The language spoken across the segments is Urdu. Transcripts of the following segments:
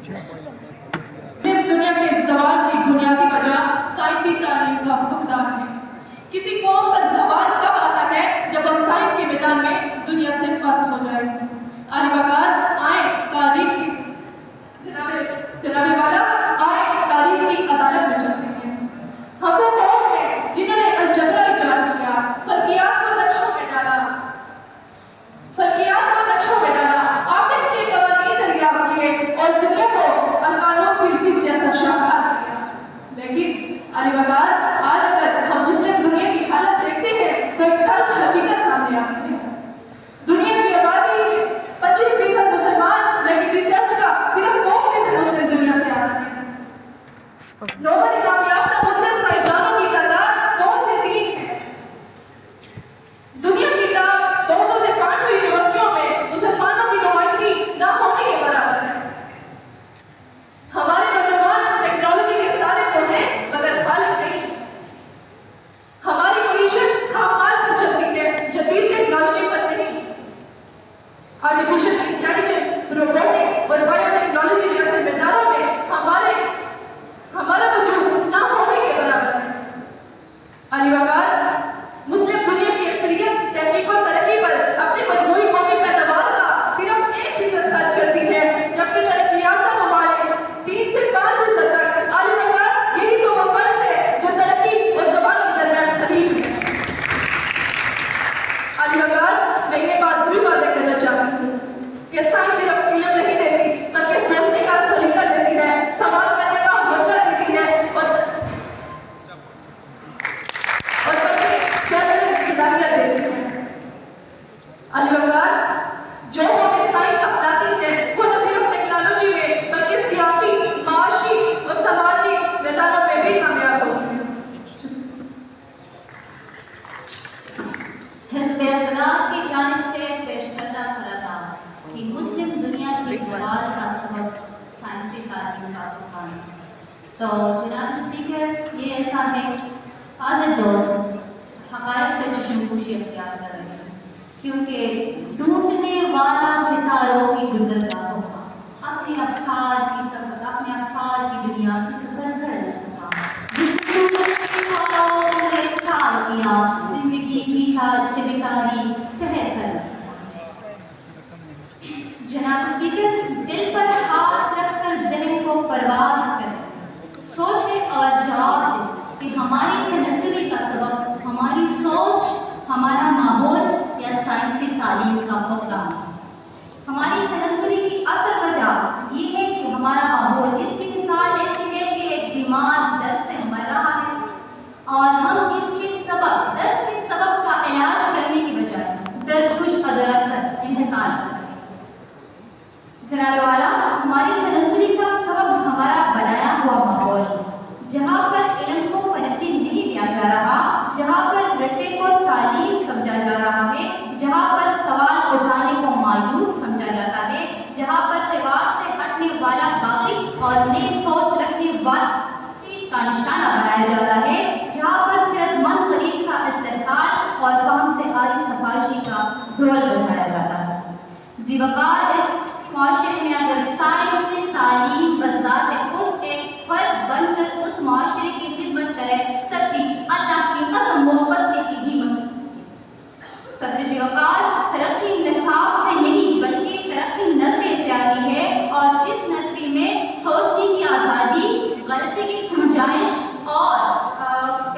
دنیا کے زوال کی بنیادی وجہ سائنسی تعلیم کا فقدان ہے۔ کسی قوم پر زوال تب آتا ہے جب وہ سائنس کے میدان میں دنیا سے پست ہو جائے۔ علی وقار آئیں تاریخ کی جناب والا آئیں تاریخ کی عدالت میں چلتے ہیں۔ ہم وہ قوم ہیں جنہوں نے الجبرا ایجاد کیا، فلکیات کو نقشوں میں ڈالا، آپٹکس کے قوانین دریافت کیے اور دنیا کو القانون فی الفقہ جیسا شاہکار دیا۔ لیکن علی وقار آج اگر ہم مسلم دنیا کی حالت دیکھتے ہیں تو ایک تلخ حقیقت سامنے آتی ہے۔ دنیا کی آبادی 25% مسلمان، لیکن ریسرچ کا صرف 2% مسلم دنیا سے آتا ہے۔ نوبل انعام یافتہ مسلم سائنسدانوں کی تعداد 2 سے 3 ہے۔ دنیا کی ٹاپ 200 سے 500 یونیورسٹیوں میں مسلمانوں کی نمائندگی نہ ہونے کے برابر ہے۔ ہمارے نوجوان ٹیکنالوجی کے صارف تو ہیں مگر خالق نہیں۔ ہماری معیشت خام مال پر چلتی ہے، جدید ٹیکنالوجی پر نہیں۔ آرٹیفیشل انٹیلیجنس، روبوٹکس اور بایو ٹیکنالوجی جیسے میدانوں میں ہمارا وجود نہ ہونے کے برابر ہے۔ علی وقار مسلم دنیا کی اکثریت تحقیق و ترقی پر اپنے مجموعی قومی پیداوار کا صرف 1% خرچ کرتی ہے، جبکہ ترقی یافتہ ممالک 3 سے 5% تک۔ علی وقار یہی تو وہ فرق ہے جو ترقی اور زوال کے درمیان خلیج ہے۔ علی وقار میں یہ بات بھی واضح کرنا چاہتی ہوں کہ سائنس صرف علم نہیں دیتی بلکہ سوچنے کا سلیقہ دیتی ہے، سوال کرنے کا حوصلہ دیتی ہے اور صلاحیت دیتی ہے۔ علی وقار جو ہمیں سائنس اپناتی ہے وہ نہ صرف ٹیکنالوجی میں بلکہ سیاسی، معاشی اور سماجی میدانوں میں بھی کامیاب ہوتی ہے۔ حزب اختلاف کی جانب سے پیش کردہ قرارداد کہ مسلم دنیا کی زوال کا سبب سائنسی تعلیم کا فقدان ہے۔ تو جناب اسپیکر یہ ایسا ہے حاضر دوست حقائق سے چشم پوشی اختیار کر رہے ہیں، کیونکہ ڈھونڈنے والا ستاروں کی گزرگاہوں کا اپنے افکار کی دنیا کی سفر کر نہ سکا، جس نے سورج کی ہواؤں میں تھار دیا، زندگی کی ہر شبکاری سحر کر نہ سکا۔ جناب اسپیکر دل پر ہاتھ رکھ کر ذہن کو پرواز کریں، سوچیں اور جواب دیں کہ ہماری تنزلی کا سبب ہماری سوچ، ہمارا ماحول یا سائنسی تعلیم کا فقدان ہے۔ ہماری تنزلی کی اصل وجہ یہ ہے کہ ہمارا ماحول، اس کی مثال ایسی ہے کہ ایک بیمار درد سے مر رہا ہے اور ہم اس کے سبب، درد کے سبب کا علاج کرنے کی بجائے درد کش ادویات پر انحصار کرتے ہیں۔ جناب والا ہماری تنزلی کا سبب ہمارا بنایا ہوا ماحول ہے، جہاں پر علم کو پنپنے نہیں دیا جا رہا، جہاں پر رٹے کو تعلیم سمجھا جا رہا ہے، جہاں پر سوال اٹھانے کو معیوب سمجھا جاتا ہے، جہاں پر رواج سے ہٹنے والا باغی اور نئی سوچ رکھنے والا کا نشانہ بنایا جاتا ہے، جہاں پر خرد مند غریب کا استحصال اور فہم سے عاری سفارشی کا ڈھول بجایا جاتا ہے۔ ذی وقار اس معاشرے میں اگر سائنسی تعلیم بذات خود ایک فرد بن کر اس معاشرے کی خدمت کرے تب بھی اللہ کی قسم وہ پستی کی ہی بن۔ صدر ذی وقار ترقی نصاب سے نہیں بلکہ ترقی نظریے سے آتی ہے، اور جس نظریے میں سوچنے کی آزادی، غلطی کی گنجائش اور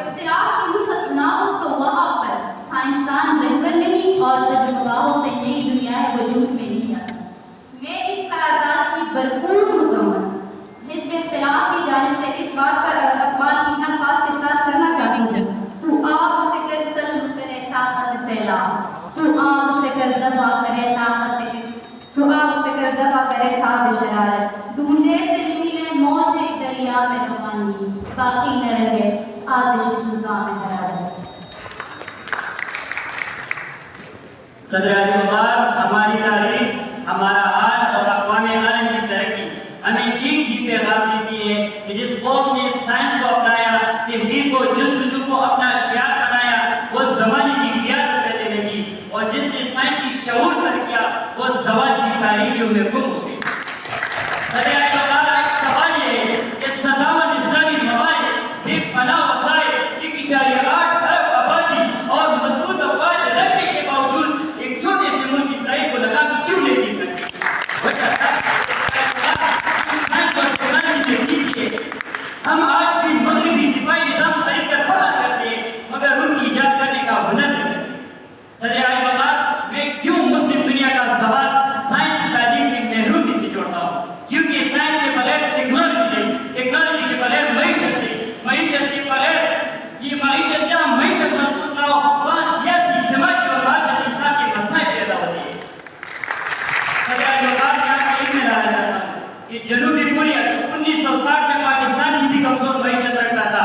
اختلاف کی وسعت نہ ہو تو وہاں پر سائنسدان رہبر نہیں اور تجربگاہوں سے نئی دنیا وجود میں نہیں آتی۔ میں اس قرارداد کی بھرپور مذمت حزب اختلاف کی جانب سے اس بات پر اقبال کی الفاظ کے ساتھ کرنا چاہتی ہوں، تو آگ سے کر سلب کرے طاقت سیلاب، تو آگ سے کر دفع کرے تاب شرارت، ڈھونڈے سے ملے موجے دریا میں روانی، باقی نہ رہے آتش سوزاں میں حرارت۔ صدر علی وقار ہماری تاریخ، ہمارا حال اور اقوام عالم کی ترقی ہمیں ایک ہی پیغام دیتی ہے کہ جس قوم نے سائنس کو اپنایا، تحقیق و جستجو کو اپنا شعار بنایا، وہ زمانے کی قیادت کرنے لگی، اور جس نے سائنسی شعور پر کیا وہ زوال کی تاریکیوں میں گم ہو گئی۔ صدر علی وقار صدر وقار میں آپ کو علم میں لانا چاہتا ہوں کہ جنوبی کوریا جو 1960 میں پاکستان سے بھی کمزور معیشت رکھتا تھا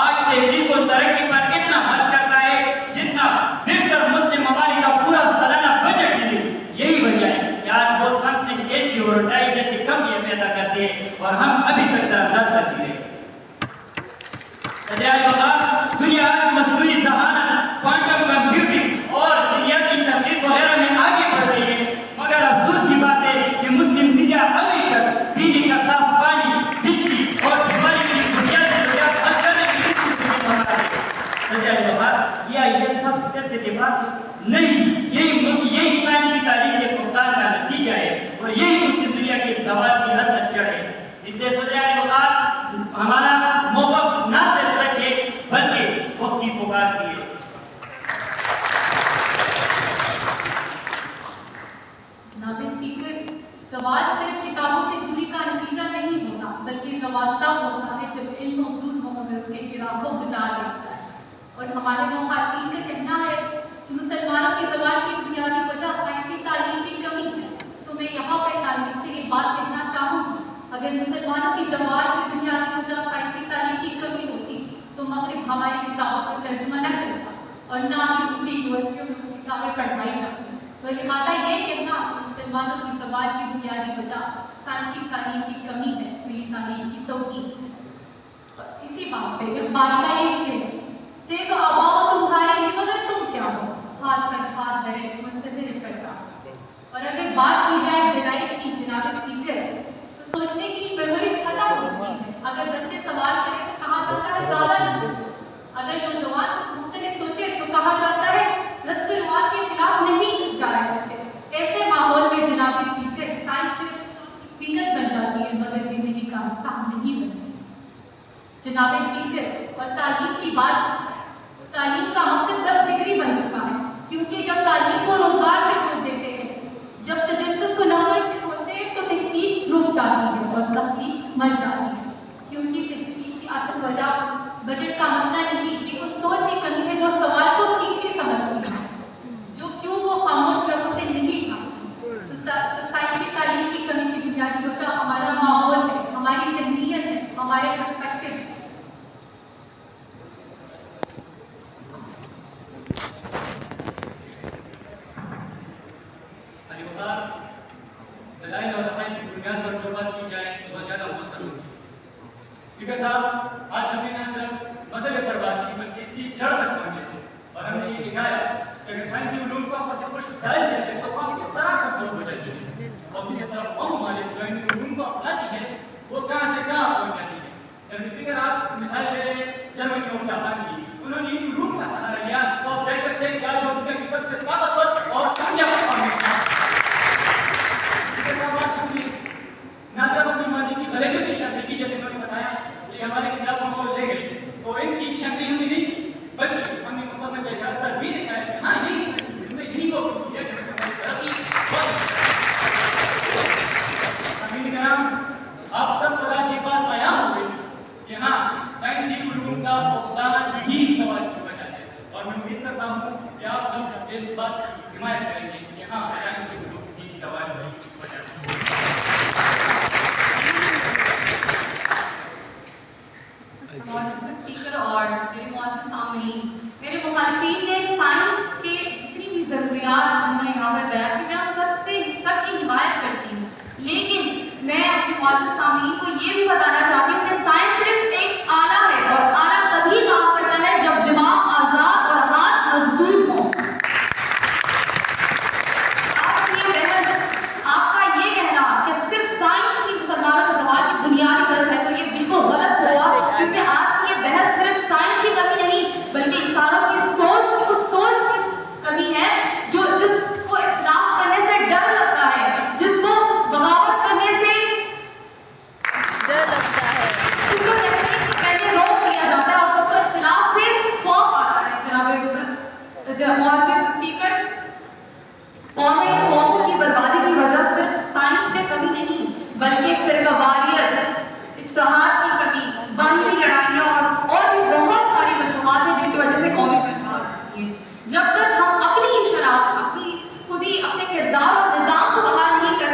آج تحقیق و ترقی پر اتنا خرچ کرتا ہے جتنا بیشتر مسلم ممالک کا پورا سالانہ بجٹ بھی نہیں. یہی وجہ ہے کہ آج وہ سنسنگ ایچ اور ڈائی جیسی کمپنیاں پیدا کرتے ہیں اور ہم ابھی تک درمداد پر جی رہے ہیں. صدر وقار دنیا مصنوعی ذہانت کوانٹم کمپیوٹنگ اور جینیاتی تحقیق وغیرہ میں آگے بڑھ رہی ہے مگر افسوس کی بات ہے کہ مسلم دنیا ابھی تک پینے کا صاف پانی بجلی اور بیماری کی بنیادی ضروریات حل کرنے کے لیے صدر وقار کیا یہ سب صرف اتفاق ہے؟ نہیں, یہی سائنسی تعلیم کے فقدان کا نتیجہ ہے اور یہی مسلم دنیا کے زوال کی رسد جڑ ہے. اس لیے صدر وقار ہمارا موقف نہ صرف سچ ہے بلکہ وقت کی پکار بھی ہے. جناب اسپیکر، زوال صرف کتابوں سے دوری کا نتیجہ نہیں ہوتا بلکہ زوال تب ہوتا ہے جب علم موجود ہو مگر اس کے چراغ کو بجھا دیا جائے. اور ہمارے مخالفین کا کہنا ہے کہ مسلمانوں کے زوال کی بنیادی وجہ سائنسی تعلیم کی کمی ہے. تو میں یہاں پہ تعلیم سے یہ بات کہنا چاہوں گی، اگر مسلمانوں کی زوال کی بنیادی وجہ سائنسی تعلیم کی کمی ہوتی تو مغرب ہماری کتابوں کا ترجمہ نہ کرتا اور نہ ہی ان کی یونیورسٹیوں میں کتابیں پڑھائی جاتی. تو لہٰذا یہ کہنا کہ مسلمانوں کی زوال کی بنیادی وجہ سائنسی تعلیم کی کمی ہے تو یہ تعلیم کی توہین ہے. اسی بات پہ اقبال کا یہ شعر، دیکھ آباؤ تمہارے لیے مگر تم کیا ہو، ہاتھ پر ہاتھ دھرے منتظر سرکار. اور اگر بات کی جائے بلائی کی جناب اسپیکر تو سوچنے کی پرورش ختم ہو چکی ہے. اگر بچے سوال کریں تو کہا جاتا ہے زیادہ نہ سوچو، اگر نوجوان کچھ مختلف سوچے تو کہا جاتا ہے رسم و رواج کے خلاف نہیں جایا کرتے. ایسے ماحول میں جناب اسپیکر سائنس صرف زینت بن جاتی ہے مگر زندگی کا انسان نہیں بنتی. جناب اسپیکر، اور تعلیم کی بات، تعلیم کا مقصد بس ڈگری بن چکا ہے کیونکہ جب تعلیم کو روزگار سے چھوڑ دیتے ہیں، جب تجسس کو نمبر سے کھولتے ہیں تو تحقیق رک جاتی ہے اور تحقیق مر جاتی ہے. کیونکہ تحقیق کی اصل وجہ بجٹ کا مسئلہ نہیں، یہ اس سوچ کی کمی ہے جو سوال کو ٹھیک سے سمجھتی ہے، جو کیوں کو خاموش لبوں سے نہیں اٹھاتی. تو سائنسی تعلیم کی کمی کی بنیادی وجہ ہمارا ماحول ہے، ہماری ذہنیت ہے، ہمارے پرسپیکٹو ہے. دلائل اور حقائق کی بنیاد پر جو بات کی جائے بہت زیادہ مستقل ہوتی ہے. اسپیکر صاحب، آج ہم نے نہ صرف مسئلے پر بات کی بلکہ اس کی جڑ تک پہنچے ہیں اور ہم نے یہ دکھایا کہ اگر سائنسی علوم کو آپ سے کچھ ڈال دیا جائے تو قوم کس طرح کمزور ہو جاتی ہے اور دوسری طرف وہ ممالک جو ان علوم کو اپناتی ہے وہ کہاں سے کہاں پہنچ جاتی ہے. جناب اسپیکر، آپ مثال لے رہے جرمنی اور جاپان کی، انہوں نے ان علوم کا سہارا لیا تو آپ دیکھ سکتے ہیں کہ آج وہ دنیا کی سب سے طاقتور اور کامیاب فارمیشن ہے. نہ صرف اپنی ماضی کی غلطیوں کی نشاندہی کی، جیسے میں نے بتایا کہ ہمارے کتابوں کو لے گئے تو ان کی نشاندہی ہم نے نہیں کی بلکہ ہم نے مستقبل کا ایک راستہ بھی دکھایا کہ ہاں یہی یہی وہ کچھ ہے جو ہماری ترقی. امین کرام، آپ سب کو راجی بات بیان ہو گئی کہ ہاں سائنسی علوم کا فقدان ہی سوال کی وجہ ہے اور میں امید کرتا ہوں کہ آپ سب اس بات کی حمایت کریں گے کہ ہاں سائنسی علوم کی سوال کی وجہ ہے. معزز اسپیکر اور میرے معزز سامعین، میرے مخالفین نے سائنس کے جتنی بھی ضروریات انہوں نے یہاں پر بیان کی، میں ان سب کی حمایت کرتی ہوں، لیکن میں اپنے معزز سامعین کو یہ بھی بتانا چاہتی ہوں کہ سائنس صرف ایک آلہ ہے اور آلہ تبھی کام کرتا ہے جب دماغ آزاد اور ہاتھ مضبوط ہوں. آج کی یہ بحث، آپ کا یہ کہنا کہ صرف سائنس ہی مسلمانوں کے سوال کی بنیادی وجہ ہے تو یہ بالکل غلط ہوا، کیونکہ آج کی یہ بحث صرف سائنس کی کمی نہیں بلکہ انسانوں کی سوچ کی، اس سوچ کی کمی ہے جس کو اختلاف کرنے سے ڈر لگتا ہے، جس کو بغاوت کرنے سے ڈر لگتا ہے، جس کو تحقیق پہلے روک دیا جاتا ہے اور جس کو اختلاف سے خوف آتا ہے. جناب معزز اسپیکر، قوموں کی بربادی کی وجہ صرف سائنس میں کمی نہیں بلکہ فرقہ واریت، اجتہاد کی کمی، باہمی لڑائیاں اور بھی بہت ساری وجوہات ہیں جن کی وجہ سے قومی برباد ہوتی ہے. جب تک ہم اپنی شناخت، اپنی خودی، اپنے کردار اور نظام کو بحال نہیں کر